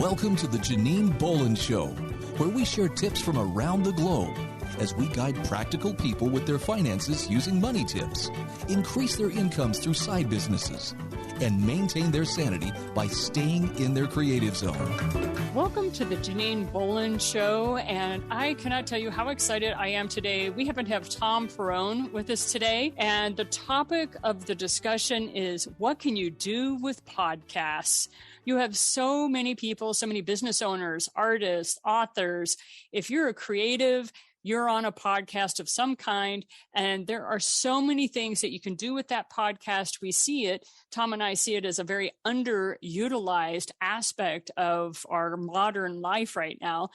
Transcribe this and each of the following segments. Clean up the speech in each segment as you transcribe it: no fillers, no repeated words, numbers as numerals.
Welcome to the Janine Bolin Show, where we share tips from around the globe as we guide practical people with their finances using money tips, increase their incomes through side businesses, and maintain their sanity by staying in their creative zone. Welcome to the Janine Bolin Show, and I cannot tell you how excited I am today. We happen to have Tom Perrone with us today, and the topic of the discussion is what can you do with podcasts? You have so many people, so many business owners, artists, authors. If you're a creative, you're on a podcast of some kind, and there are so many things that you can do with that podcast. We see it, Tom and I see it as a very underutilized aspect of our modern life right now.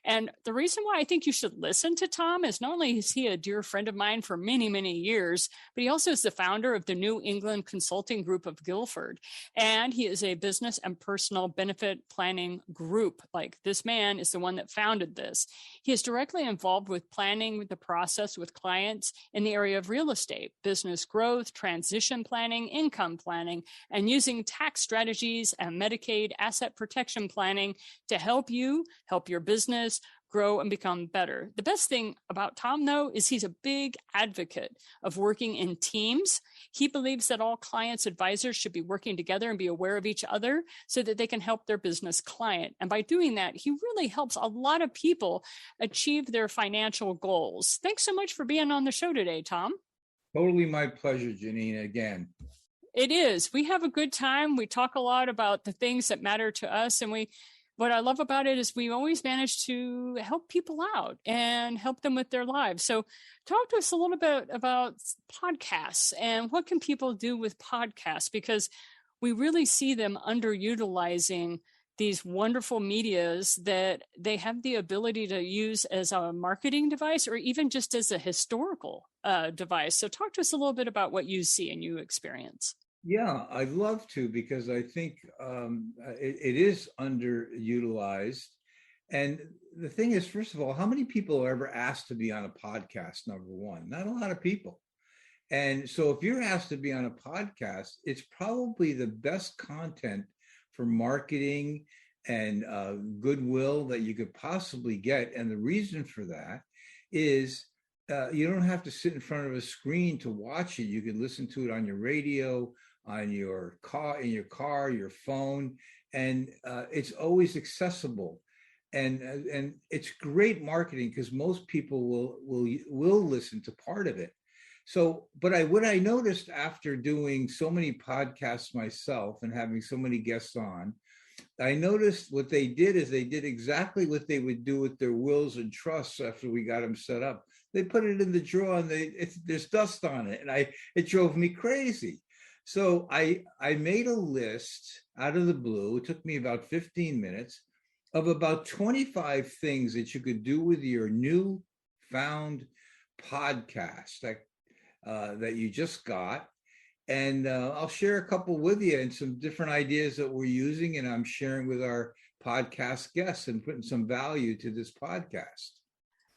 And the reason why I think you should listen to Tom is not only is he a dear friend of mine for many, many years, but he also is the founder of the New England Consulting Group of Guilford. And he is a business and personal benefit planning group. Like, this man is the one that founded this. He is directly involved with planning the process with clients in the area of real estate, business growth, transition planning, income planning, and using tax strategies and Medicaid asset protection planning to help you help your business grow and become better. The best thing about Tom, though, is he's a big advocate of working in teams. He believes that all clients' advisors should be working together and be aware of each other so that they can help their business client. And by doing that, he really helps a lot of people achieve their financial goals. Thanks so much for being on the show today, Tom. Totally my pleasure, Janine, again. It is. We have a good time. We talk a lot about the things that matter to us, and what I love about it is we always manage to help people out and help them with their lives. So talk to us a little bit about podcasts and what can people do with podcasts, because we really see them underutilizing these wonderful medias that they have the ability to use as a marketing device or even just as a historical device. So talk to us a little bit about what you see and you experience. Yeah, I'd love to, because I think it is underutilized. And the thing is, first of all, how many people are ever asked to be on a podcast? Number one, not a lot of people. And so if you're asked to be on a podcast, it's probably the best content for marketing and goodwill that you could possibly get. And the reason for that is you don't have to sit in front of a screen to watch it. You can listen to it on your radio, on your car, in your car, your phone, and it's always accessible. And it's great marketing because most people will listen to part of it. So, but what I noticed after doing so many podcasts myself and having so many guests on, I noticed what they did is they did exactly what they would do with their wills and trusts after we got them set up. They put it in the drawer and there's dust on it, and it drove me crazy. So I made a list out of the blue. It took me about 15 minutes of about 25 things that you could do with your new found podcast that you just got. And I'll share a couple with you and some different ideas that we're using and I'm sharing with our podcast guests and putting some value to this podcast.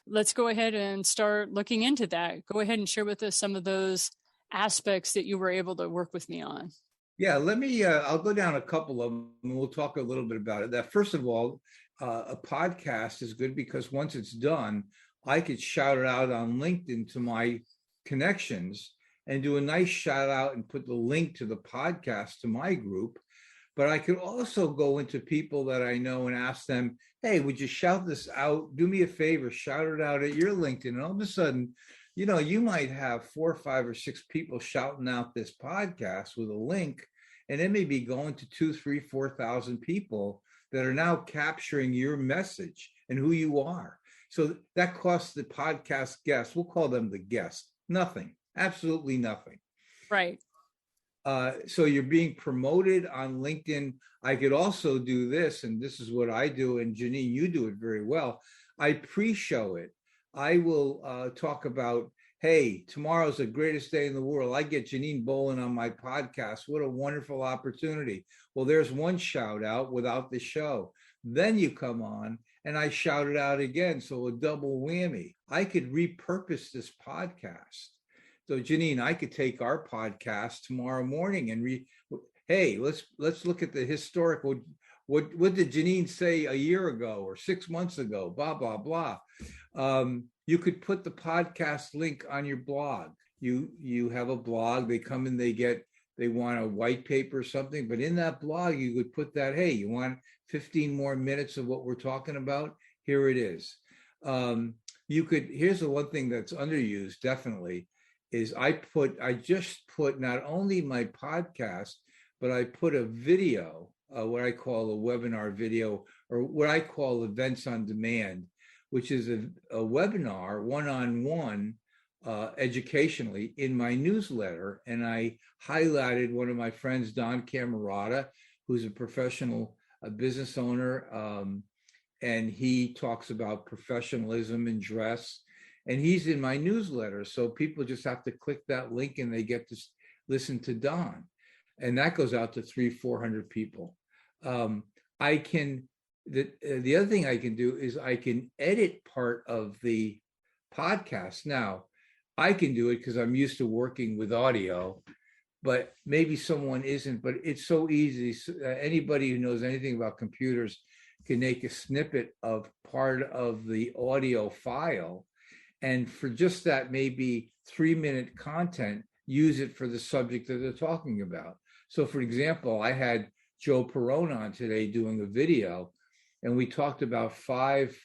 Let's go ahead and start looking into that. Go ahead and share with us some of those aspects that you were able to work with me on. Yeah, I'll go down a couple of them and we'll talk a little bit about it. That first of all, a podcast is good because once it's done, I could shout it out on LinkedIn to my connections and do a nice shout out and put the link to the podcast to my group. But I could also go into people that I know and ask them, hey, would you shout this out? Do me a favor, shout it out at your LinkedIn. And all of a sudden, you might have 4 or 5 or 6 people shouting out this podcast with a link, and it may be going to 2,000, 3,000, 4,000 people that are now capturing your message and who you are. So that costs the podcast guest, we'll call them the guest, nothing, absolutely nothing. Right. So you're being promoted on LinkedIn. I could also do this, and this is what I do, and Janine, you do it very well. I pre-show it. I will talk about, hey, tomorrow's the greatest day in the world. I get Janine Bolin on my podcast. What a wonderful opportunity. Well, there's one shout out without the show. Then you come on and I shout it out again. So a double whammy. I could repurpose this podcast. So Janine, I could take our podcast tomorrow morning and hey, let's look at the historical what did Janine say a year ago or 6 months ago? Blah, blah, blah. You could put the podcast link on your blog. You have a blog, they come in, they want a white paper or something, but in that blog, you could put that, hey, you want 15 more minutes of what we're talking about? Here it is. Here's the one thing that's underused, definitely, is I just put not only my podcast, but I put a video, what I call a webinar video, or what I call events on demand, which is a webinar one-on-one educationally in my newsletter. And I highlighted one of my friends, Don Camerata, who's a professional business owner. And he talks about professionalism in dress. And he's in my newsletter. So people just have to click that link and they get to listen to Don. And that goes out to 300-400 people. The other thing I can do is I can edit part of the podcast. Now, I can do it because I'm used to working with audio, but maybe someone isn't. But it's so easy. Anybody who knows anything about computers can make a snippet of part of the audio file. And for just that, maybe 3-minute content, use it for the subject that they're talking about. So, for example, I had Joe Perone on today doing a video, and we talked about 5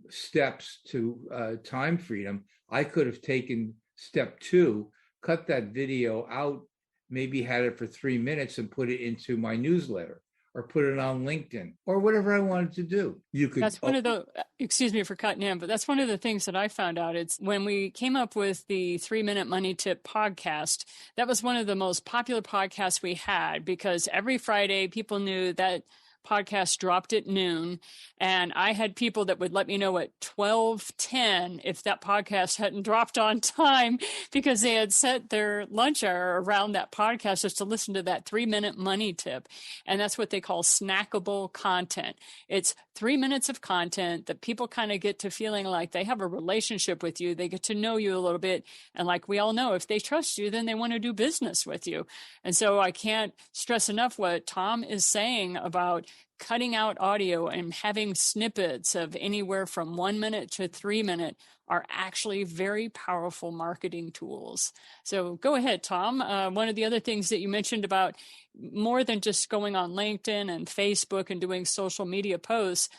steps to time freedom. I could have taken step 2, cut that video out, maybe had it for 3 minutes and put it into my newsletter or put it on LinkedIn or whatever I wanted to do. You could. That's one of the, excuse me for cutting in, but that's one of the things that I found out. It's when we came up with the 3-Minute Money Tip podcast, that was one of the most popular podcasts we had because every Friday people knew that podcast dropped at noon, and I had people that would let me know at 12:10 if that podcast hadn't dropped on time because they had set their lunch hour around that podcast just to listen to that 3-minute money tip. And that's what they call snackable content. It's 3 minutes of content that people kind of get to feeling like they have a relationship with you. They get to know you a little bit. And like we all know, if they trust you, then they want to do business with you. And so I can't stress enough what Tom is saying about cutting out audio and having snippets of anywhere from 1 minute to 3 minute are actually very powerful marketing tools. So go ahead, Tom. One of the other things that you mentioned about more than just going on LinkedIn and Facebook and doing social media posts,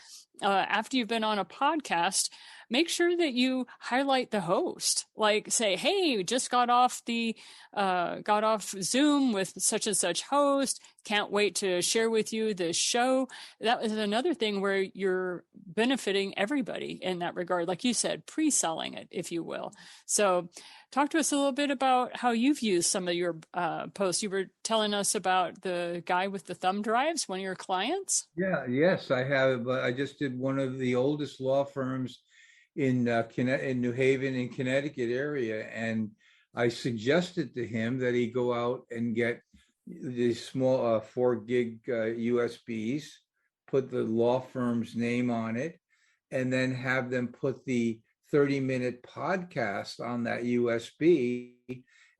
after you've been on a podcast, make sure that you highlight the host. Like say, hey, just got off Zoom with such and such host. Can't wait to share with you this show. That was another thing where you're benefiting everybody in that regard. Like you said, pre-selling it, if you will. So talk to us a little bit about how you've used some of your posts. You were telling us about the guy with the thumb drives, one of your clients. Yes, I have. I just did one of the oldest law firms in New Haven in Connecticut area, and I suggested to him that he go out and get these small 4 gig USBs, put the law firm's name on it, and then have them put the 30-minute podcast on that USB.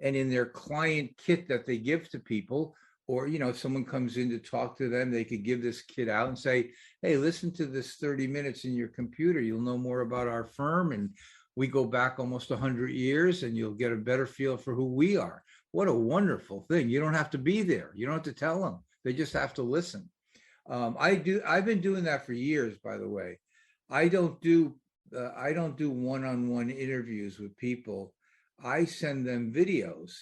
And in their client kit that they give to people, or, if someone comes in to talk to them, they could give this kit out and say, hey, listen to this 30 minutes in your computer. You'll know more about our firm. And we go back almost 100 years and you'll get a better feel for who we are. What a wonderful thing. You don't have to be there. You don't have to tell them. They just have to listen. I've been doing that for years, by the way. I don't do one-on-one interviews with people. I send them videos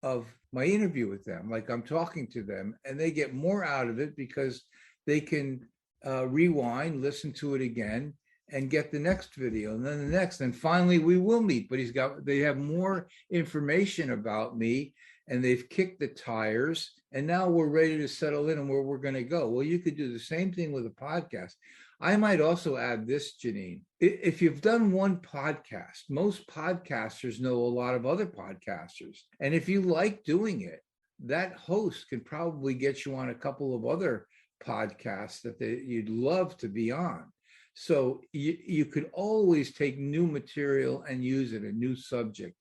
of my interview with them, like I'm talking to them, and they get more out of it because they can rewind, listen to it again, and get the next video, and then the next, and finally we will meet. But they have more information about me, and they've kicked the tires, and now we're ready to settle in on where we're going to go. Well, you could do the same thing with a podcast. I might also add this, Janine. If you've done one podcast, most podcasters know a lot of other podcasters. And if you like doing it, that host can probably get you on a couple of other podcasts that you'd love to be on. So you could always take new material and use it, a new subject.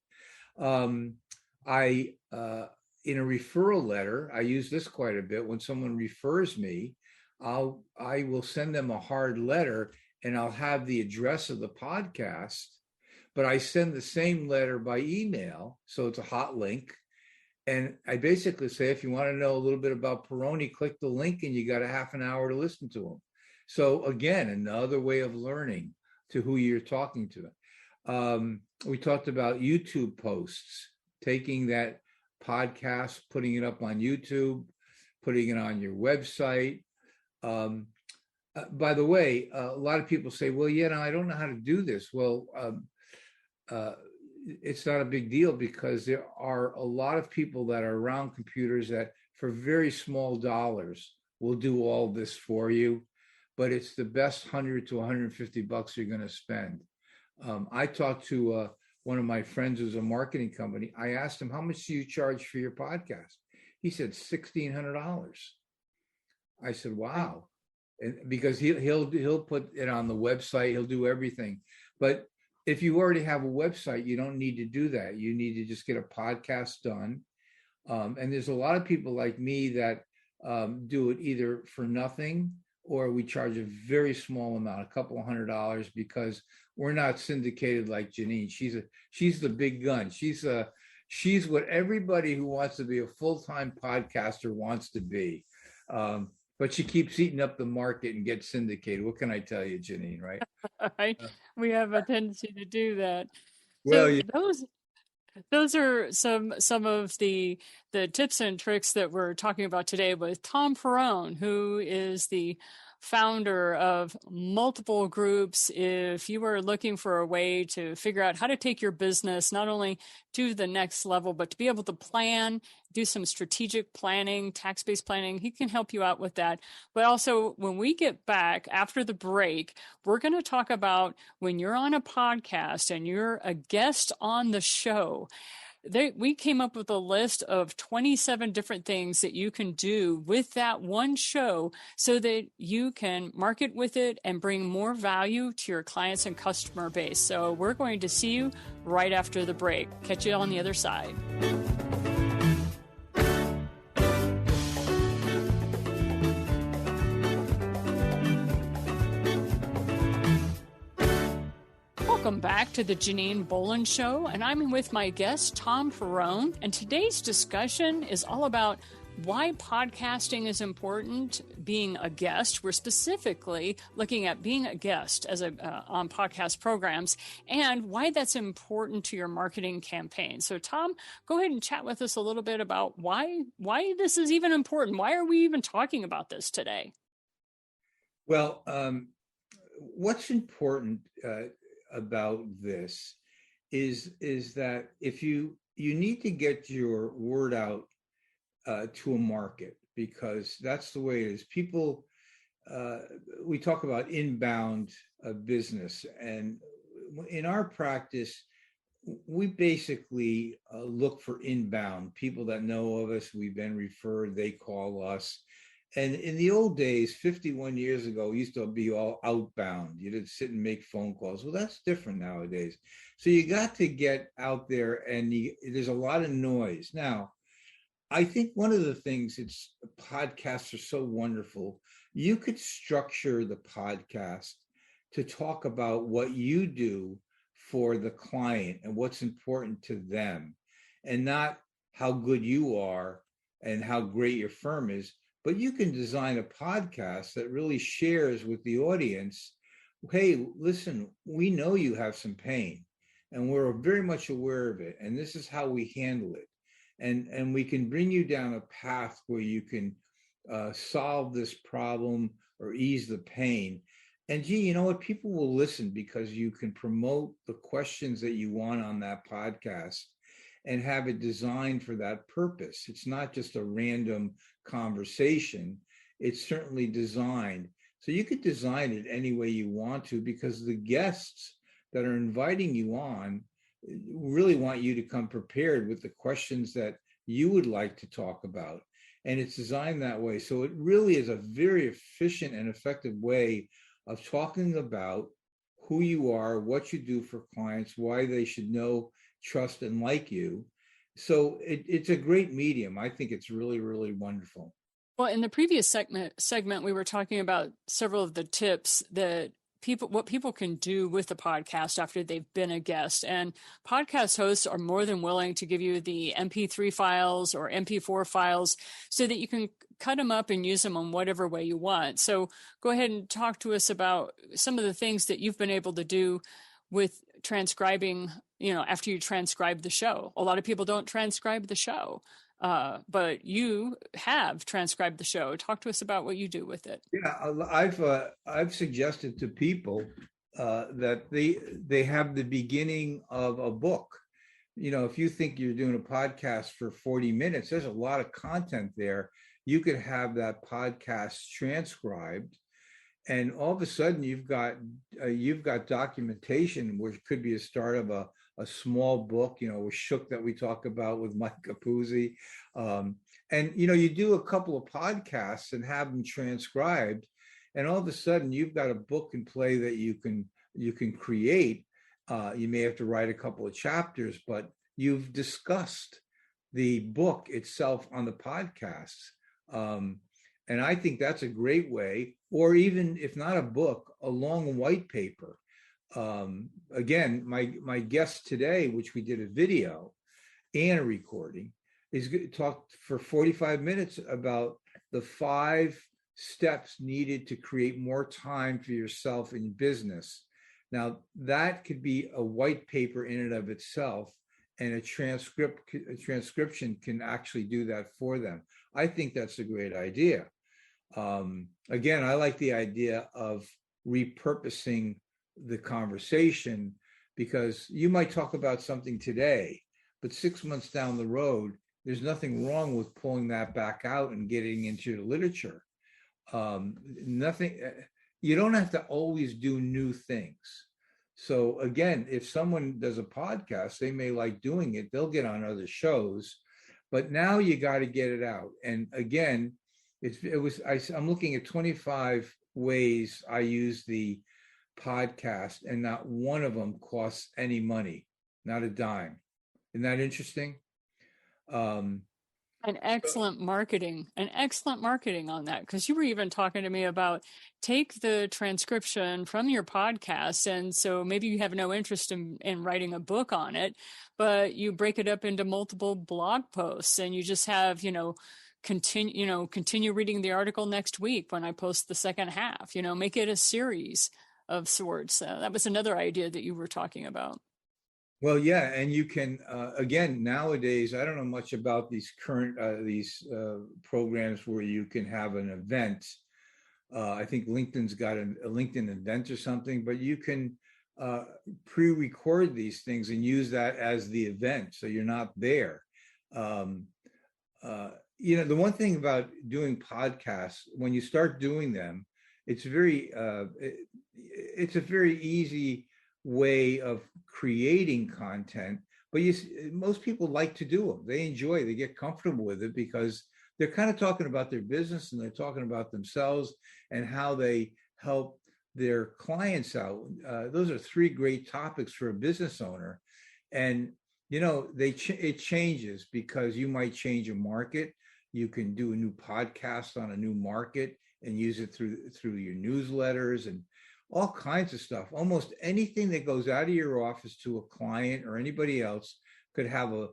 In a referral letter, I use this quite a bit. When someone refers me, I will send them a hard letter, and I'll have the address of the podcast, but I send the same letter by email, so it's a hot link. And I basically say, if you want to know a little bit about Peroni, click the link and you got a half an hour to listen to them. So again, another way of learning to who you're talking to. We talked about YouTube posts, taking that podcast, putting it up on YouTube, putting it on your website. By the way, a lot of people say, well, yeah, no, I don't know how to do this. Well, it's not a big deal, because there are a lot of people that are around computers that for very small dollars will do all this for you, but it's the best $100 to $150 you're going to spend. I talked to one of my friends who's a marketing company. I asked him, how much do you charge for your podcast? He said $1,600. I said, wow. And because he'll put it on the website, he'll do everything. But if you already have a website, you don't need to do that. You need to just get a podcast done. And there's a lot of people like me that do it either for nothing, or we charge a very small amount, a couple of $100, because we're not syndicated like Janine. She's the big gun. She's what everybody who wants to be a full-time podcaster wants to be. But she keeps eating up the market and gets syndicated. What can I tell you, Janine, right? Right. We have a tendency to do that. Well, So those are some of the tips and tricks that we're talking about today with Tom Perone, who is the founder of multiple groups. If you are looking for a way to figure out how to take your business not only to the next level, but to be able to plan, do some strategic planning, tax-based planning, he can help you out with that. But also, when we get back after the break, we're going to talk about when you're on a podcast and you're a guest on the show. We came up with a list of 27 different things that you can do with that one show so that you can market with it and bring more value to your clients and customer base. So we're going to see you right after the break. Catch you on the other side. Welcome back to the Janine Bolin Show, and I'm with my guest, Tom Perone, and today's discussion is all about why podcasting is important, being a guest. We're specifically looking at being a guest as on podcast programs, and why that's important to your marketing campaign. So, Tom, go ahead and chat with us a little bit about why this is even important. Why are we even talking about this today? Well, what's important about this is that if you need to get your word out to a market, because that's the way it is. People, we talk about inbound business, and in our practice, we basically look for inbound people that know of us. We've been referred, they call us. And in the old days, 51 years ago, it used to be all outbound. You didn't sit and make phone calls. Well, that's different nowadays. So you got to get out there, and there's a lot of noise. Now, I think one of the things, podcasts are so wonderful. You could structure the podcast to talk about what you do for the client and what's important to them, and not how good you are and how great your firm is. But you can design a podcast that really shares with the audience, hey, listen, we know you have some pain, and we're very much aware of it, and this is how we handle it. And we can bring you down a path where you can solve this problem or ease the pain. And gee, you know what? People will listen because you can promote the questions that you want on that podcast and have it designed for that purpose. It's not just a random conversation. It's certainly designed. So you could design it any way you want to, because the guests that are inviting you on really want you to come prepared with the questions that you would like to talk about. And it's designed that way. So it really is a very efficient and effective way of talking about who you are, what you do for clients, why they should know, trust, and like you. So it's a great medium. I think it's really, really wonderful. Well, in the previous segment, we were talking about several of the tips that what people can do with the podcast after they've been a guest. And podcast hosts are more than willing to give you the MP3 files or MP4 files so that you can cut them up and use them in whatever way you want. So go ahead and talk to us about some of the things that you've been able to do with transcribing, after you transcribe the show. A lot of people don't transcribe the show. But you have transcribed the show. Talk to us about what you do with it. Yeah, I've suggested to people that they have the beginning of a book. If you think you're doing a podcast for 40 minutes, there's a lot of content there. You could have that podcast transcribed, and all of a sudden you've got documentation, which could be a start of a small book, with Shook that we talk about with Mike Capuzzi. And, you do a couple of podcasts and have them transcribed, and all of a sudden you've got a book in play that you can create. You may have to write a couple of chapters, but you've discussed the book itself on the podcasts. And I think that's a great way, or even if not a book, a long white paper. Again, my guest today, which we did a video and a recording, is going to talk for 45 minutes about the 5 steps needed to create more time for yourself in business. Now, that could be a white paper in and of itself, and a transcription can actually do that for them. I think that's a great idea. Again, I like the idea of repurposing the conversation, because you might talk about something today, but 6 months down the road, there's nothing wrong with pulling that back out and getting into the literature. You don't have to always do new things. So again, if someone does a podcast, they may like doing it, they'll get on other shows, but now you got to get it out. And again, I'm looking at 25 ways I use the podcast, and not one of them costs any money, not a dime. Isn't that interesting? An excellent marketing on that, because you were even talking to me about take the transcription from your podcast, and so maybe you have no interest in writing a book on it, but you break it up into multiple blog posts, and you just have continue reading the article next week when I post the second half. Make it a series of sorts. That was another idea that you were talking about. Well, yeah, and you can again, nowadays, I don't know much about these current programs where you can have an event. I think LinkedIn's got a LinkedIn event or something, but you can pre-record these things and use that as the event, so you're not there. The one thing about doing podcasts, when you start doing them, it's a very easy way of creating content, but most people like to do them. They get comfortable with it, because they're kind of talking about their business, and they're talking about themselves and how they help their clients out. Those are 3 great topics for a business owner. And, it changes, because you might change a market. You can do a new podcast on a new market and use it through your newsletters and all kinds of stuff. Almost anything that goes out of your office to a client or anybody else could have a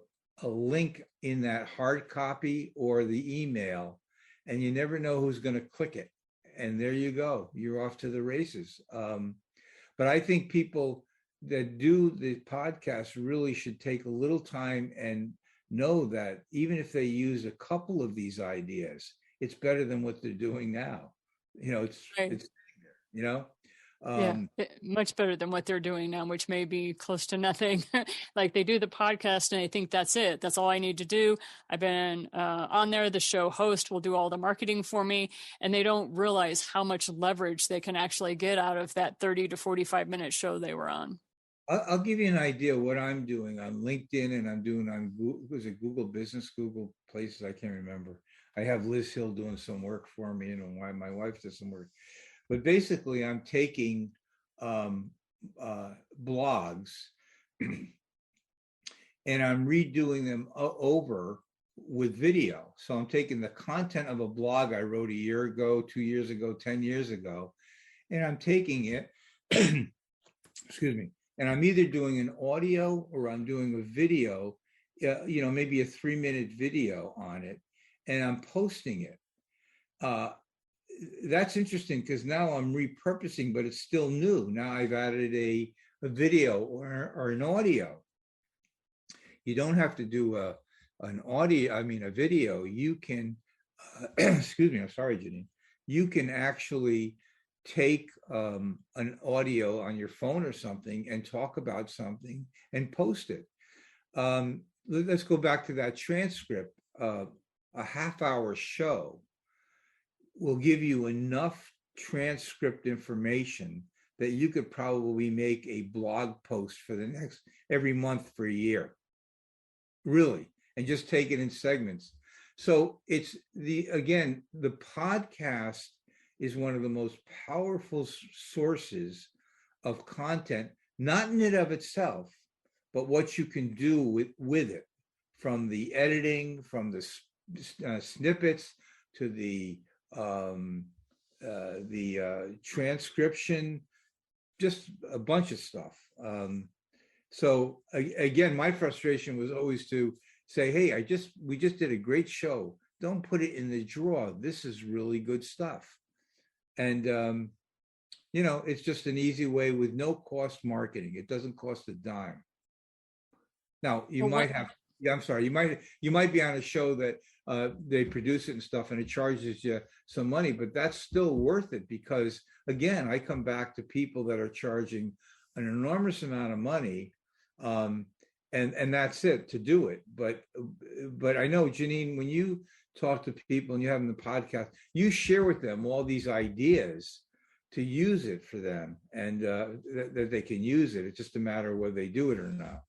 link in that hard copy or the email, and you never know who's going to click it. And there you go. You're off to the races. But I think people that do the podcast really should take a little time and know that even if they use a couple of these ideas, it's better than what they're doing now. It's much better than what they're doing now, which may be close to nothing. Like, they do the podcast and I think that's it. That's all I need to do. I've been on there. The show host will do all the marketing for me, and they don't realize how much leverage they can actually get out of that 30 to 45-minute show they were on. I'll give you an idea of what I'm doing on LinkedIn, and I'm doing on Google Business, Google Places, I can't remember. I have Liz Hill doing some work for me, why my wife does some work. But basically, I'm taking blogs and I'm redoing them over with video. So I'm taking the content of a blog I wrote a year ago, 2 years ago, 10 years ago, and I'm taking it, excuse me, and I'm either doing an audio or I'm doing a video, maybe a 3-minute video on it, and I'm posting it. That's interesting because now I'm repurposing, but it's still new. Now I've added a video or an audio. You don't have to do a video. You can, excuse me, I'm sorry, Janine. You can actually take an audio on your phone or something and talk about something and post it. Let's go back to that transcript. A half-hour show will give you enough transcript information that you could probably make a blog post for every month for a year. Really, and just take it in segments. So it's the podcast is one of the most powerful sources of content, not in and of itself, but what you can do with it, from the editing, from the snippets to the transcription, just a bunch of stuff. So again, my frustration was always to say, hey, we just did a great show. Don't put it in the drawer. This is really good stuff. And, it's just an easy way with no cost marketing. It doesn't cost a dime. Now you might be on a show that they produce it and stuff and it charges you some money, but that's still worth it because again, I come back to people that are charging an enormous amount of money. And that's it to do it. But I know, Janine, when you talk to people and you have them the podcast, you share with them all these ideas to use it for them and that they can use it. It's just a matter of whether they do it or not.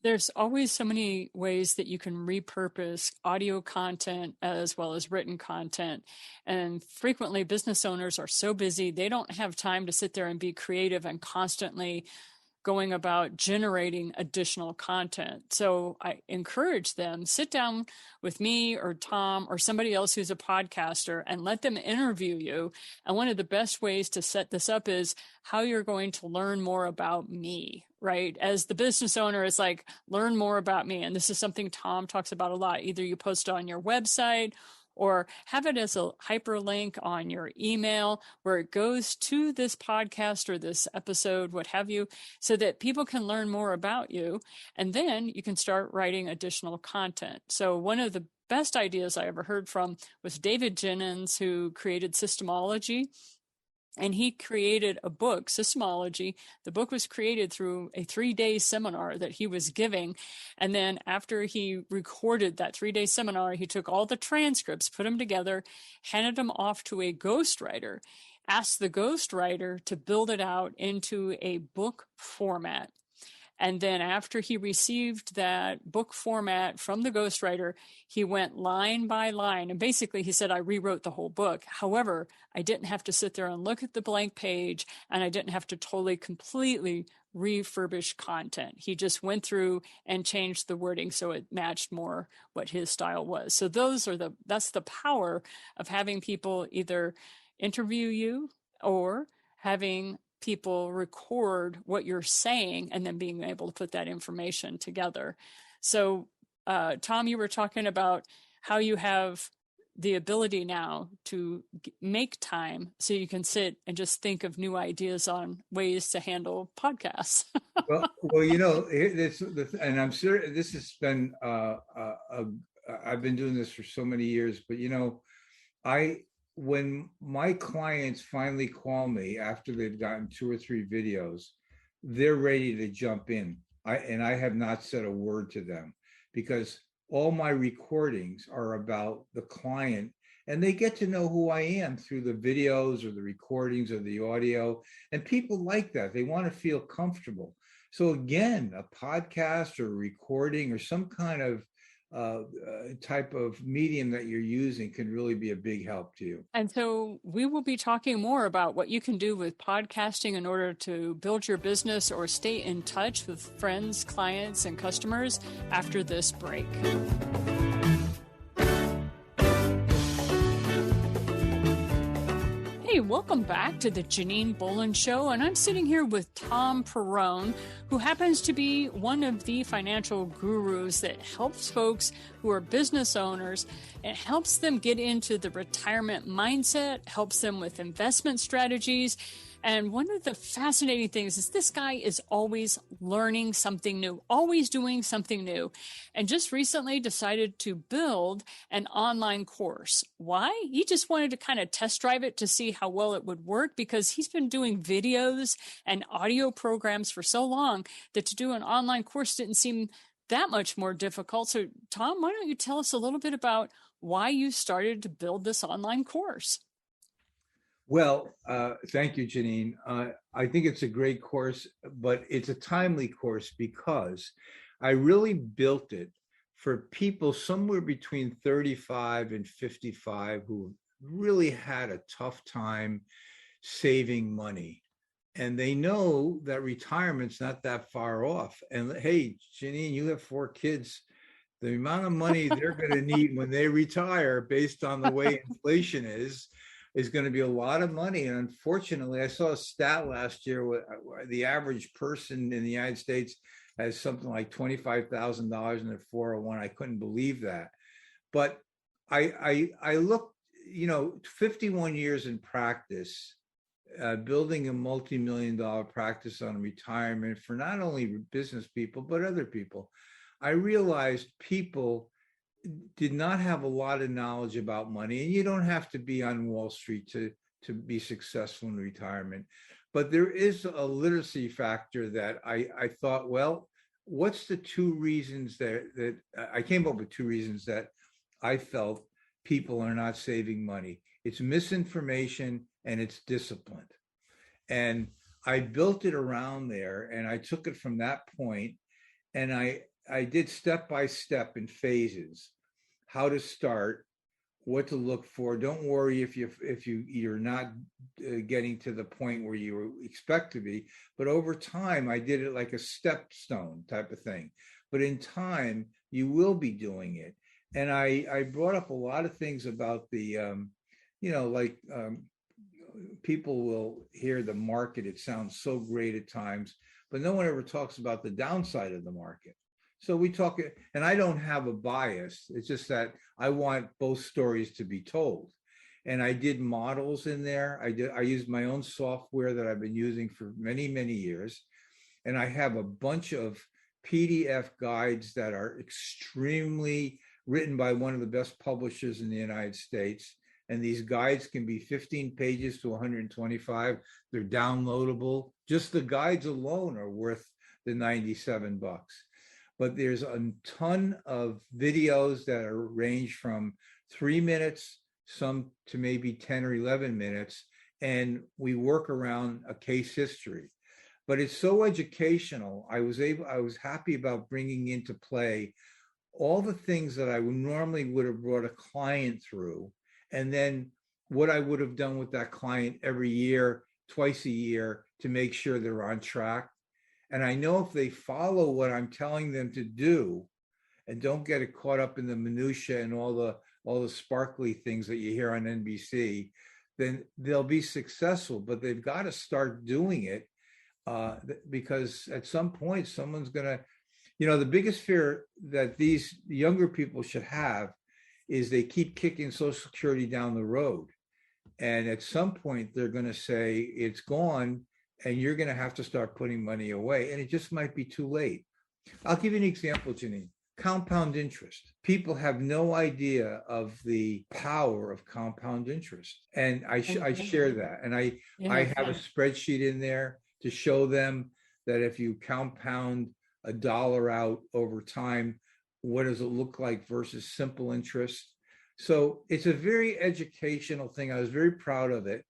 There's always so many ways that you can repurpose audio content as well as written content. And frequently business owners are so busy, they don't have time to sit there and be creative and constantly going about generating additional content. So I encourage them, sit down with me or Tom or somebody else who's a podcaster and let them interview you. And one of the best ways to set this up is how you're going to learn more about me, right? As the business owner, it's like, learn more about me. And this is something Tom talks about a lot. Either you post it on your website or have it as a hyperlink on your email where it goes to this podcast or this episode, what have you, so that people can learn more about you. And then you can start writing additional content. So one of the best ideas I ever heard from was David Jennings, who created Systemology. And he created a book, Systemology. The book was created through a 3-day seminar that he was giving. And then after he recorded that 3-day seminar, he took all the transcripts, put them together, handed them off to a ghostwriter, asked the ghostwriter to build it out into a book format. And then after he received that book format from the ghostwriter, he went line by line. And basically he said, I rewrote the whole book. However, I didn't have to sit there and look at the blank page, and I didn't have to completely refurbish content. He just went through and changed the wording so it matched more what his style was. So that's the power of having people either interview you or having people record what you're saying and then being able to put that information together. So, Tom, you were talking about how you have the ability now to make time so you can sit and just think of new ideas on ways to handle podcasts. well, and I'm sure this has been, I've been doing this for so many years, but when my clients finally call me after they've gotten 2 or 3 videos, they're ready to jump in. I have not said a word to them because all my recordings are about the client and they get to know who I am through the videos or the recordings or the audio. And people like that. They want to feel comfortable. So again, a podcast or a recording or some kind of type of medium that you're using can really be a big help to you. And so we will be talking more about what you can do with podcasting in order to build your business or stay in touch with friends, clients, and customers after this break. Hey, welcome back to the Janine Bolin Show, and I'm sitting here with Tom Perrone, who happens to be one of the financial gurus that helps folks who are business owners. It helps them get into the retirement mindset, helps them with investment strategies. And one of the fascinating things is this guy is always learning something new, always doing something new, and just recently decided to build an online course. Why? He just wanted to kind of test drive it to see how well it would work, because he's been doing videos and audio programs for so long that to do an online course didn't seem that much more difficult. So, Tom, why don't you tell us a little bit about why you started to build this online course? Well, thank you, Janine. I think it's a great course, but it's a timely course because I really built it for people somewhere between 35 and 55 who really had a tough time saving money. And they know that retirement's not that far off. And hey, Janine, you have 4 kids. The amount of money they're going to need when they retire based on the way inflation is going to be a lot of money. And unfortunately, I saw a stat last year where the average person in the United States has something like $25,000 in their 401. I couldn't believe that. But I looked, 51 years in practice, building a multi-million-dollar practice on retirement for not only business people, but other people. I realized people did not have a lot of knowledge about money, and you don't have to be on Wall Street to be successful in retirement. But there is a literacy factor that I thought, well, what's the 2 reasons that I came up with 2 reasons that I felt people are not saving money. It's misinformation and it's discipline. And I built it around there, and I took it from that point, and I did step by step in phases, how to start, what to look for. Don't worry if you're not getting to the point where you expect to be, but over time I did it like a stepstone type of thing. But in time you will be doing it. And I brought up a lot of things about the people will hear the market. It sounds so great at times, but no one ever talks about the downside of the market. So we talk, and I don't have a bias. It's just that I want both stories to be told. And I did models in there. I used my own software that I've been using for many, many years. And I have a bunch of PDF guides that are extremely written by one of the best publishers in the United States. And these guides can be 15 pages to 125. They're downloadable. Just the guides alone are worth the $97. But there's a ton of videos that are range from 3 minutes, some to maybe 10 or 11 minutes. And we work around a case history. But it's so educational. I was happy about bringing into play all the things that I normally would have brought a client through, and then what I would have done with that client every year, twice a year, to make sure they're on track. And I know if they follow what I'm telling them to do and don't get it caught up in the minutia and all the sparkly things that you hear on NBC, then they'll be successful. But they've got to start doing it because at some point someone's going to, the biggest fear that these younger people should have is they keep kicking Social Security down the road. And at some point they're going to say it's gone, and you're going to have to start putting money away. And it just might be too late. I'll give you an example, Janine. Compound interest. People have no idea of the power of compound interest. And I share that. And I have a spreadsheet in there to show them that if you compound $1 out over time, what does it look like versus simple interest? So it's a very educational thing. I was very proud of it.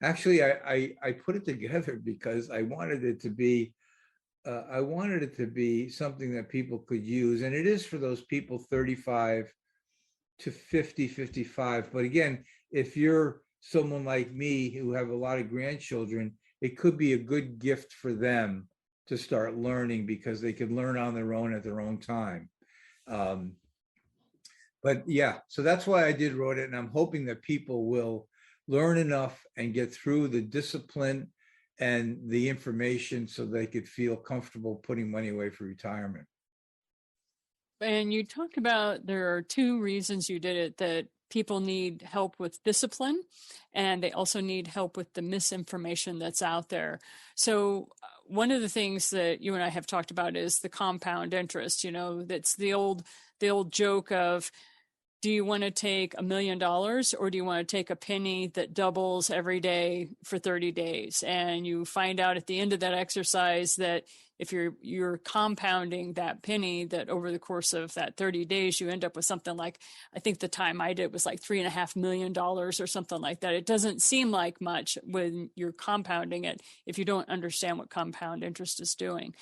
Actually, I put it together because I wanted it to be I wanted it to be something that people could use, and it is for those people 35 to 50, 55. But again, if you're someone like me who have a lot of grandchildren, it could be a good gift for them to start learning because they can learn on their own at their own time. Um, but yeah, so that's why I did wrote it, and I'm hoping that people will learn enough and get through the discipline and the information so they could feel comfortable putting money away for retirement. And you talked about there are two reasons you did it, that people need help with discipline and they also need help with the misinformation that's out there. So one of the things that you and I have talked about is the compound interest. You know, that's the old joke of, do you want to take $1 million or do you want to take a penny that doubles every day for 30 days? And you find out at the end of that exercise that if you're compounding that penny, that over the course of that 30 days, you end up with something like, I think the time I did was like $3.5 million or something like that. It doesn't seem like much when you're compounding it if you don't understand what compound interest is doing.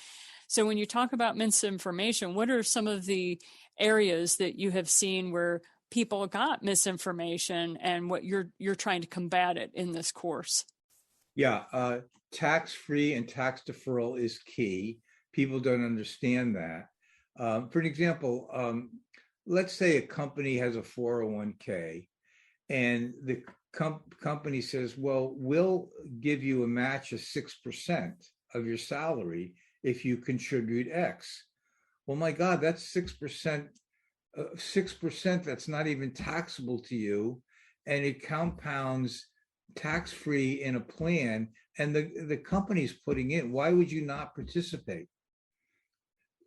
So when you talk about misinformation, what are some of the areas that you have seen where people got misinformation and what you're trying to combat it in this course? Yeah, tax-free and tax deferral is key. People don't understand that. For an example, let's say a company has a 401k and the company says, well, we'll give you a match of 6% of your salary if you contribute X. Well, my God, that's 6%, 6% that's not even taxable to you. And it compounds tax-free in a plan, and the company's putting in. Why would you not participate?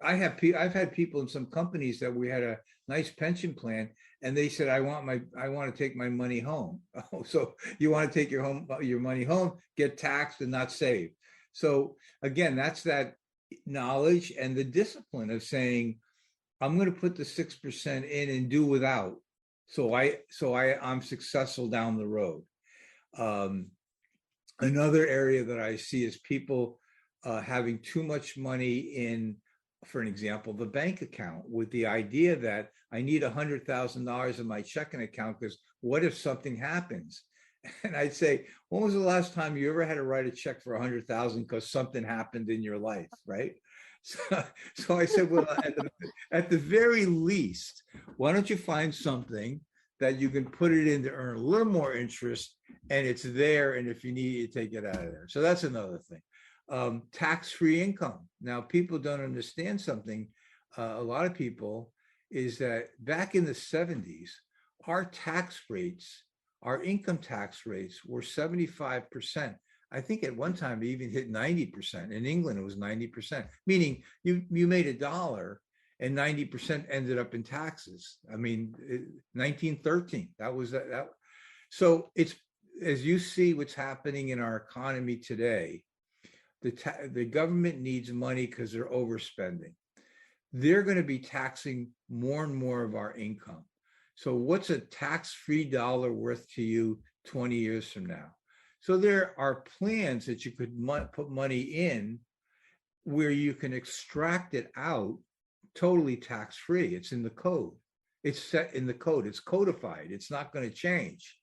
I've had people in some companies that we had a nice pension plan, and they said, I want to take my money home. Oh, so you want to take your money home, get taxed and not saved. So again, that's that knowledge and the discipline of saying, I'm going to put the 6% in and do without. So I'm successful down the road. Another area that I see is people having too much money in, for an example, the bank account, with the idea that I need $100,000 in my checking account because what if something happens? And I'd say, when was the last time you ever had to write a check for 100,000 because something happened in your life, right? So I said, well, at the very least, why don't you find something that you can put it in to earn a little more interest, and it's there, and if you need it, you take it out of there. So that's another thing. Tax-free income. Now, people don't understand something. A lot of people is that back in the 70s, our tax rates, our income tax rates were 75%. I think at one time it even hit 90%. In England, it was 90%, meaning you made $1 and 90% ended up in taxes. I mean, 1913, that was that. So it's, as you see what's happening in our economy today, the government needs money because they're overspending. They're going to be taxing more and more of our income. So what's a tax-free dollar worth to you 20 years from now? So there are plans that you could put money in where you can extract it out totally tax-free. It's in the code. It's set in the code. It's codified. It's not going to change.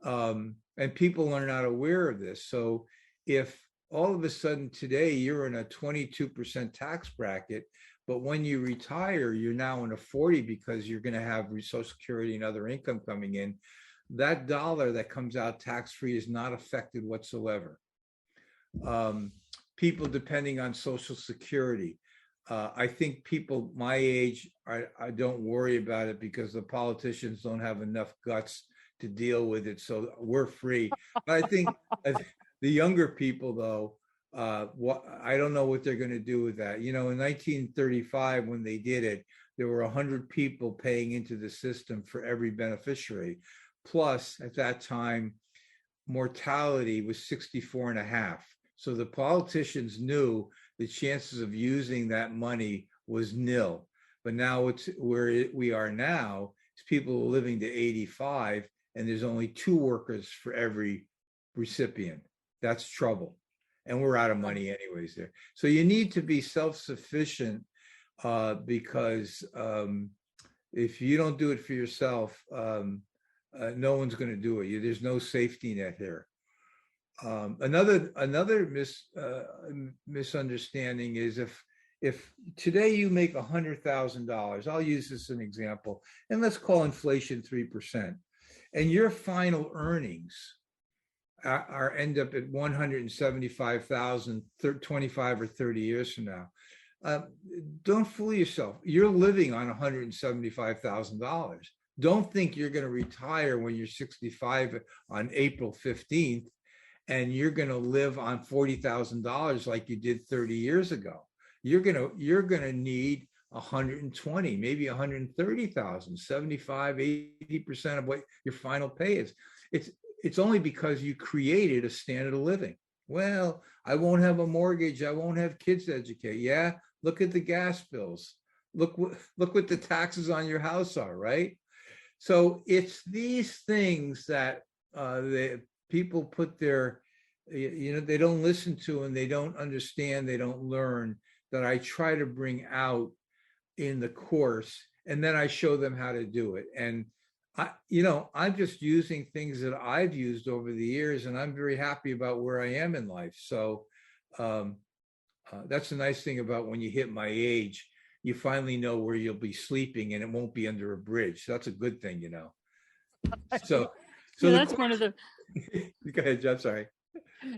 And people are not aware of this. So if all of a sudden today you're in a 22% tax bracket, but when you retire, you're now in a 40 because you're going to have Social Security and other income coming in, that dollar that comes out tax-free is not affected whatsoever. People depending on Social Security. I think people my age, I don't worry about it because the politicians don't have enough guts to deal with it. So we're free. But I think the younger people, though, I don't know what they're going to do with that. You know, in 1935, when they did it, there were 100 people paying into the system for every beneficiary. Plus, at that time, mortality was 64.5. So the politicians knew the chances of using that money was nil. But now it's where we are now is people living to 85, and there's only 2 workers for every recipient. That's trouble. and we're out of money anyways there. So you need to be self-sufficient because if you don't do it for yourself, no one's going to do it. There's no safety net here. Another misunderstanding is if today you make $100,000, I'll use this as an example, and let's call inflation 3%, and your final earnings are end up at 175,000 25 or 30 years from now. Don't fool yourself. You're living on $175,000. Don't think you're going to retire when you're 65 on April 15th, and you're going to live on $40,000 like you did 30 years ago. You're going to need 120, maybe 130,000, 75, 80% of what your final pay is. It's only because you created a standard of living. Well, I won't have a mortgage. I won't have kids to educate. Yeah, look at the gas bills. Look what the taxes on your house are, right? So it's these things that the people put their, they don't listen to, and they don't understand, they don't learn, that I try to bring out in the course, and then I show them how to do it. And I'm just using things that I've used over the years, and I'm very happy about where I am in life. So that's the nice thing about when you hit my age, you finally know where you'll be sleeping, and it won't be under a bridge. So that's a good thing, So yeah, that's one of the. Go ahead, Jeff. Sorry.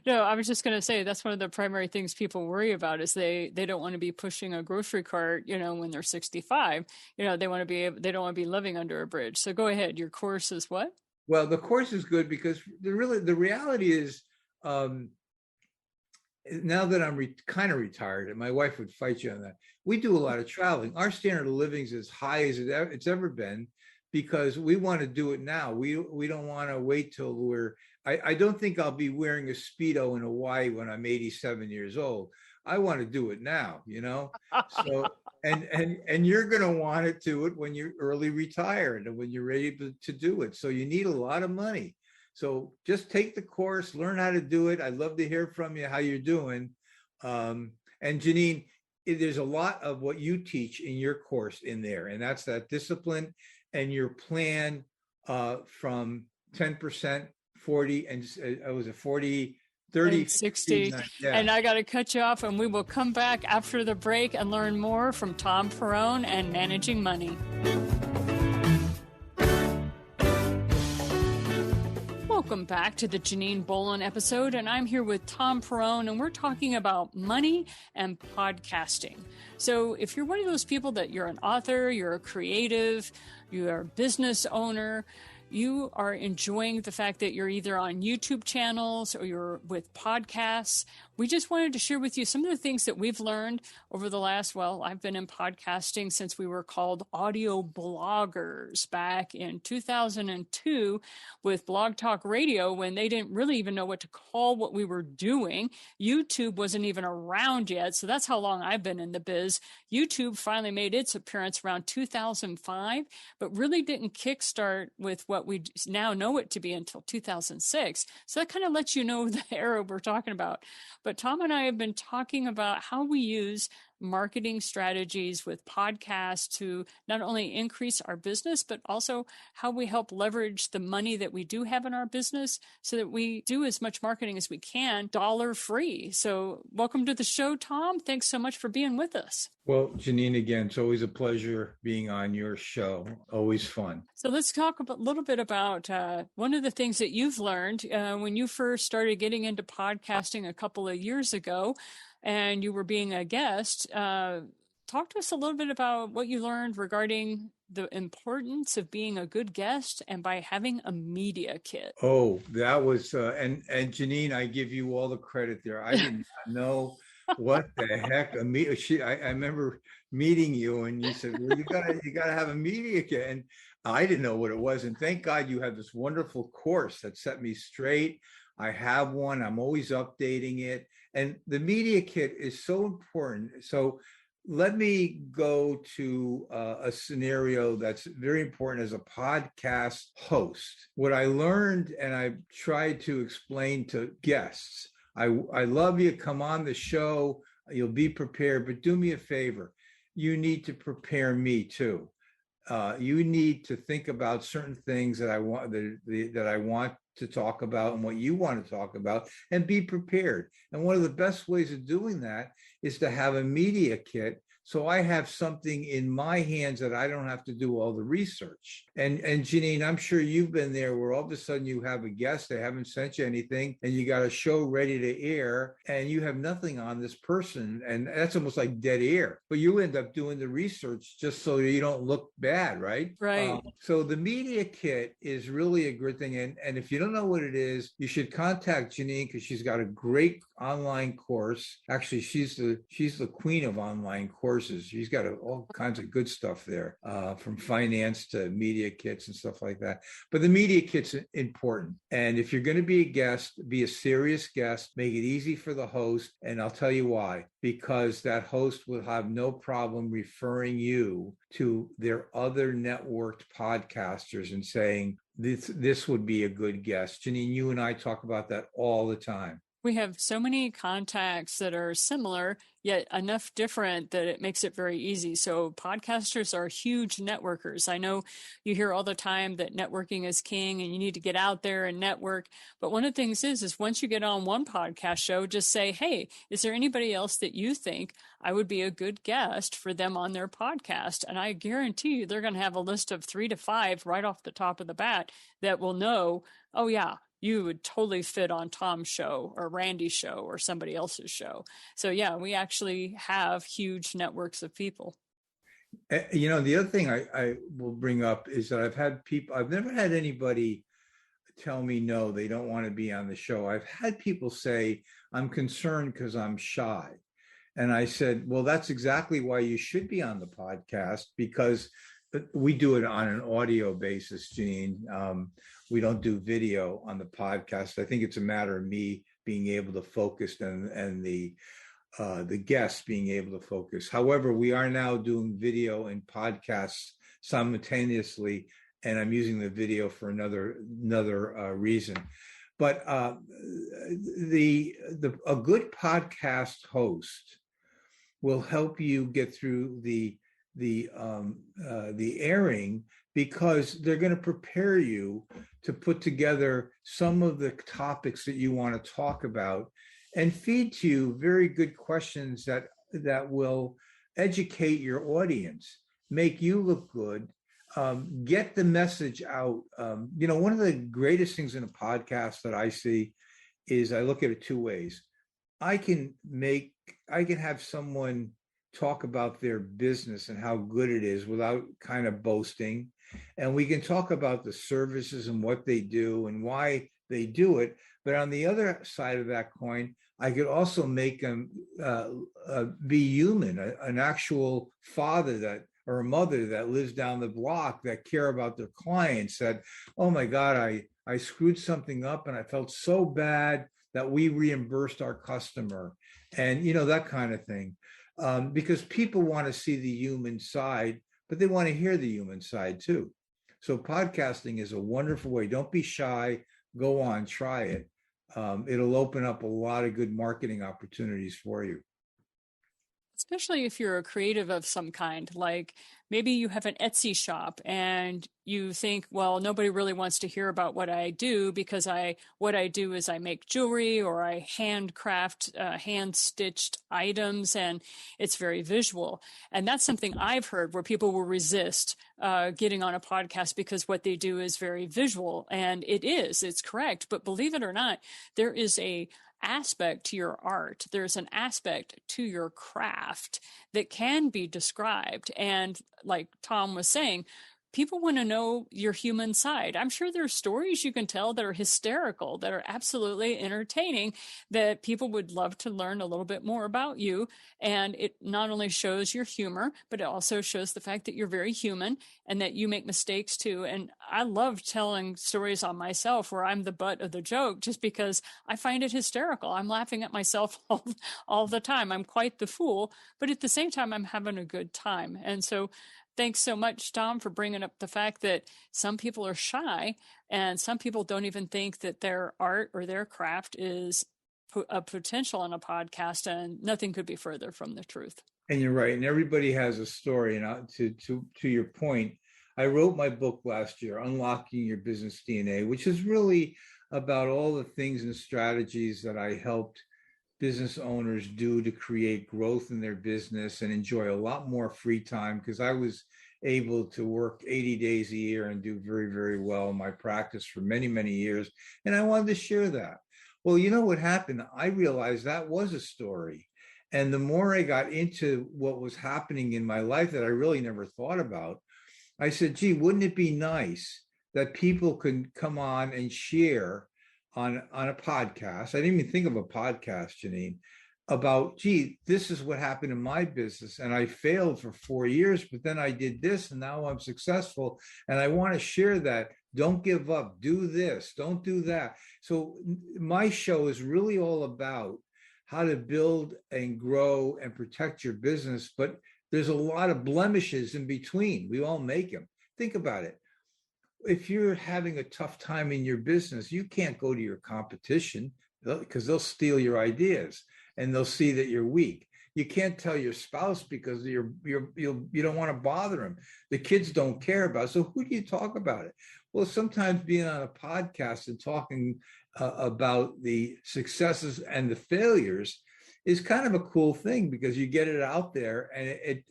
No, I was just going to say that's one of the primary things people worry about is they don't want to be pushing a grocery cart, when they're 65. They don't want to be living under a bridge. So go ahead. Your course is what? Well, the course is good because the reality is, now that I'm kind of retired, and my wife would fight you on that, we do a lot of traveling. Our standard of living is as high as it's ever been because we want to do it now. We don't want to wait till I don't think I'll be wearing a Speedo in Hawaii when I'm 87 years old. I want to do it now, So, and you're going to want to do it when you're early retired and when you're ready to do it. So you need a lot of money. So just take the course, learn how to do it. I'd love to hear from you how you're doing. And Janine, there's a lot of what you teach in your course in there, and that's that discipline and your plan from 10%, 40, and was it 40, 30, 60. Yeah. And I got to cut you off, and we will come back after the break and learn more from Tom Perrone and Managing Money. Welcome back to the Janine Bolin episode, and I'm here with Tom Perrone, and we're talking about money and podcasting. So if you're one of those people that you're an author, you're a creative, you're a business owner, you are enjoying the fact that you're either on YouTube channels or you're with podcasts, we just wanted to share with you some of the things that we've learned over the last, I've been in podcasting since we were called audio bloggers back in 2002 with Blog Talk Radio, when they didn't really even know what to call what we were doing. YouTube wasn't even around yet. So that's how long I've been in the biz. YouTube finally made its appearance around 2005, but really didn't kickstart with what we now know it to be until 2006. So that kind of lets you know the era we're talking about. But Tom and I have been talking about how we use marketing strategies with podcasts to not only increase our business, but also how we help leverage the money that we do have in our business so that we do as much marketing as we can, dollar free. So welcome to the show, Tom. Thanks so much for being with us. Well, Janine, again, it's always a pleasure being on your show. Always fun. So let's talk a little bit about one of the things that you've learned when you first started getting into podcasting a couple of years ago, and you were being a guest. Talk to us a little bit about what you learned regarding the importance of being a good guest and by having a media kit. Oh, that was, and Janine, I give you all the credit there. I did not know what the heck I remember meeting you, and you said, well, you gotta have a media kit, and I didn't know what it was. And thank God you have this wonderful course that set me straight. I have one. I'm always updating it. And the media kit is so important. So let me go to a scenario that's very important as a podcast host. What I learned, and I tried to explain to guests, I love you. Come on the show. You'll be prepared, but do me a favor. You need to prepare me too. You need to think about certain things that I want that I want to talk about and what you want to talk about, and be prepared. And one of the best ways of doing that is to have a media kit, so I have something in my hands that I don't have to do all the research. And Janine, I'm sure you've been there where all of a sudden you have a guest, they haven't sent you anything, and you got a show ready to air, and you have nothing on this person, and that's almost like dead air. But you end up doing the research just so you don't look bad, right? Right. So the media kit is really a good thing. And if you don't know what it is, you should contact Janine, because she's got a great online course. Actually, she's the queen of online courses. She's got all kinds of good stuff there, from finance to media kits and stuff like that. But the media kit's important. And if you're going to be a guest, be a serious guest, make it easy for the host. And I'll tell you why. Because that host will have no problem referring you to their other networked podcasters and saying, this would be a good guest. Janine, you and I talk about that all the time. We have so many contacts that are similar, yet enough different that it makes it very easy. So podcasters are huge networkers. I know you hear all the time that networking is king and you need to get out there and network. But one of the things is once you get on one podcast show, just say, hey, is there anybody else that you think I would be a good guest for them on their podcast? And I guarantee you they're going to have a list of 3 to 5 right off the top of the bat that will know, oh yeah, you would totally fit on Tom's show or Randy's show or somebody else's show. So yeah, we actually have huge networks of people. The other thing I will bring up is that I've never had anybody tell me, no, they don't want to be on the show. I've had people say, I'm concerned because I'm shy. And I said, well, that's exactly why you should be on the podcast, because we do it on an audio basis, Janine. We don't do video on the podcast. I think it's a matter of me being able to focus and the guests being able to focus. However, we are now doing video and podcasts simultaneously, and I'm using the video for another reason. But a good podcast host will help you get through the airing, because they're going to prepare you to put together some of the topics that you want to talk about and feed to you very good questions that will educate your audience, make you look good, get the message out. One of the greatest things in a podcast that I see is I look at it 2 ways. I can have someone talk about their business and how good it is without kind of boasting. And we can talk about the services and what they do and why they do it. But on the other side of that coin, I could also make them be human, an actual father or a mother that lives down the block, that care about their clients, that, oh my God, I screwed something up and I felt so bad that we reimbursed our customer, and that kind of thing. Because people want to see the human side, but they want to hear the human side too. So podcasting is a wonderful way. Don't be shy. Go on, try it. It'll open up a lot of good marketing opportunities for you. Especially if you're a creative of some kind, like maybe you have an Etsy shop and you think, well, nobody really wants to hear about what I do, because what I do is I make jewelry or I handcraft, hand-stitched items, and it's very visual. And that's something I've heard where people will resist getting on a podcast because what they do is very visual. And it's correct. But believe it or not, there is a aspect to your art. There's an aspect to your craft that can be described. And like Tom was saying, people want to know your human side. I'm sure there are stories you can tell that are hysterical, that are absolutely entertaining, that people would love to learn a little bit more about you. And it not only shows your humor, but it also shows the fact that you're very human and that you make mistakes too. And I love telling stories on myself where I'm the butt of the joke, just because I find it hysterical. I'm laughing at myself all the time. I'm quite the fool, but at the same time, I'm having a good time. And so thanks so much, Tom, for bringing up the fact that some people are shy and some people don't even think that their art or their craft is a potential in a podcast, and nothing could be further from the truth. And you're right. And everybody has a story. And to your point, I wrote my book last year, Unlocking Your Business DNA, which is really about all the things and strategies that I helped business owners do to create growth in their business and enjoy a lot more free time, because I was able to work 80 days a year and do very, very well in my practice for many, many years. And I wanted to share that. Well, you know what happened? I realized that was a story. And the more I got into what was happening in my life that I really never thought about, I said, gee, wouldn't it be nice that people could come on and share on a podcast? I didn't even think of a podcast, Janine, about, gee, this is what happened in my business. And I failed for 4 years, but then I did this and now I'm successful. And I want to share that. Don't give up. Do this. Don't do that. So my show is really all about how to build and grow and protect your business. But there's a lot of blemishes in between. We all make them. Think about it. If you're having a tough time in your business, you can't go to your competition because they'll steal your ideas and they'll see that you're weak. You can't tell your spouse because you don't want to bother them. The kids don't care about it. So who do you talk about it? Well, sometimes being on a podcast and talking about the successes and the failures is kind of a cool thing, because you get it out there and it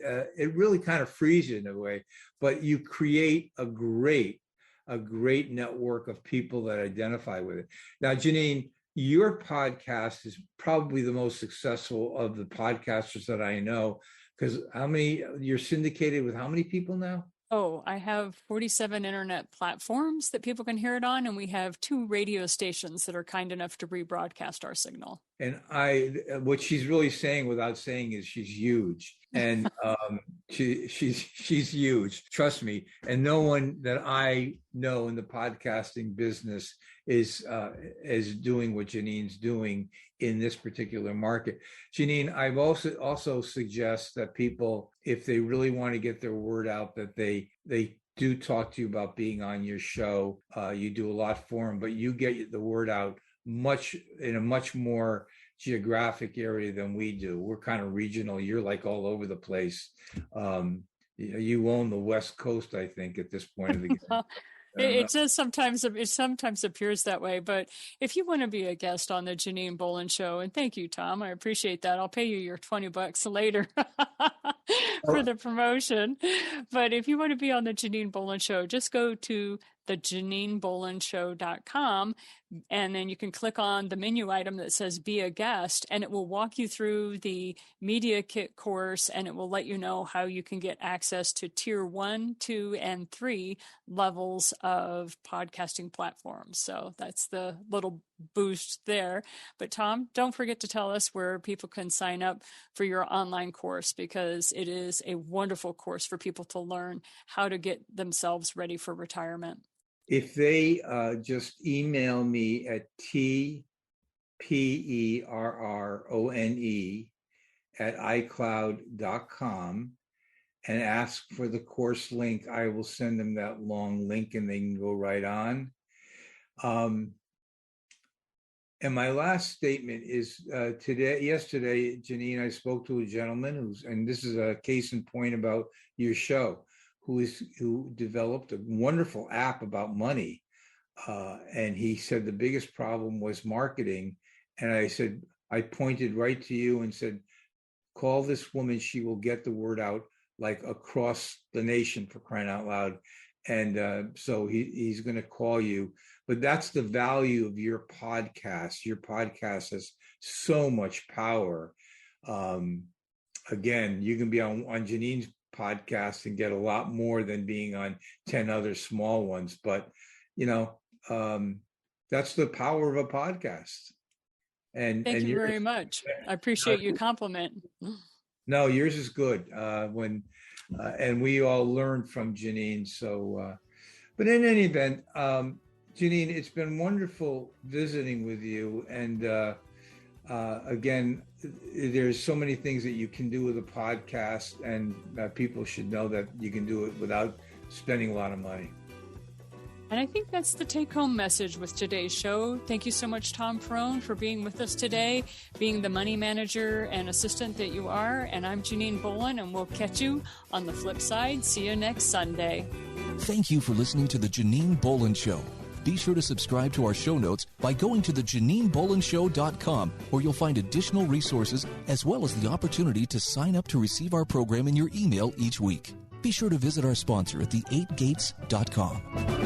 really kind of frees you in a way, but you create a great network of people that identify with it. Now, Janine, your podcast is probably the most successful of the podcasters that I know, because you're syndicated with how many people now? Oh, I have 47 internet platforms that people can hear it on, and we have 2 radio stations that are kind enough to rebroadcast our signal. And what she's really saying without saying is she's huge. And she's huge, trust me. And no one that I know in the podcasting business is doing what Janine's doing in this particular market. Janine, I've also suggest that people, if they really want to get their word out, that they do talk to you about being on your show. You do a lot for them, but you get the word out in a much more geographic area than we do. We're kind of regional. You're like all over the place. You own the West Coast, I think, at this point of the game. It sometimes appears that way, but if you want to be a guest on the Janine Bolin Show, and thank you, Tom, I appreciate that. I'll pay you your $20 later for the promotion. But if you want to be on the Janine Bolin Show, just go to thejaninebolinshow.com, and then you can click on the menu item that says be a guest, and it will walk you through the media kit course, and it will let you know how you can get access to tier 1, 2, and 3 levels of podcasting platforms. So that's the little boost there. But Tom, don't forget to tell us where people can sign up for your online course, because it is a wonderful course for people to learn how to get themselves ready for retirement. If they just email me at tperrone@icloud.com and ask for the course link, I will send them that long link and they can go right on. And my last statement is yesterday, Janine, I spoke to a gentleman and this is a case in point about your show, who developed a wonderful app about money. And he said the biggest problem was marketing. And I said, I pointed right to you and said, call this woman. She will get the word out like across the nation, for crying out loud. And so he's going to call you. But that's the value of your podcast. Your podcast has so much power. Again, you can be on Janine's podcast and get a lot more than being on 10 other small ones. But, that's the power of a podcast. And thank you very much. I appreciate your compliment. No, yours is good. And we all learned from Janine. So, but in any event, Janine, it's been wonderful visiting with you. And again, there's so many things that you can do with a podcast, and people should know that you can do it without spending a lot of money. And I think that's the take-home message with today's show. Thank you so much, Tom Perrone, for being with us today, being the money manager and assistant that you are. And I'm Janine Bolin, and we'll catch you on the flip side. See you next Sunday. Thank you for listening to The Janine Bolin Show. Be sure to subscribe to our show notes by going to thejanинebolinshow.com, where you'll find additional resources as well as the opportunity to sign up to receive our program in your email each week. Be sure to visit our sponsor at the8gates.com.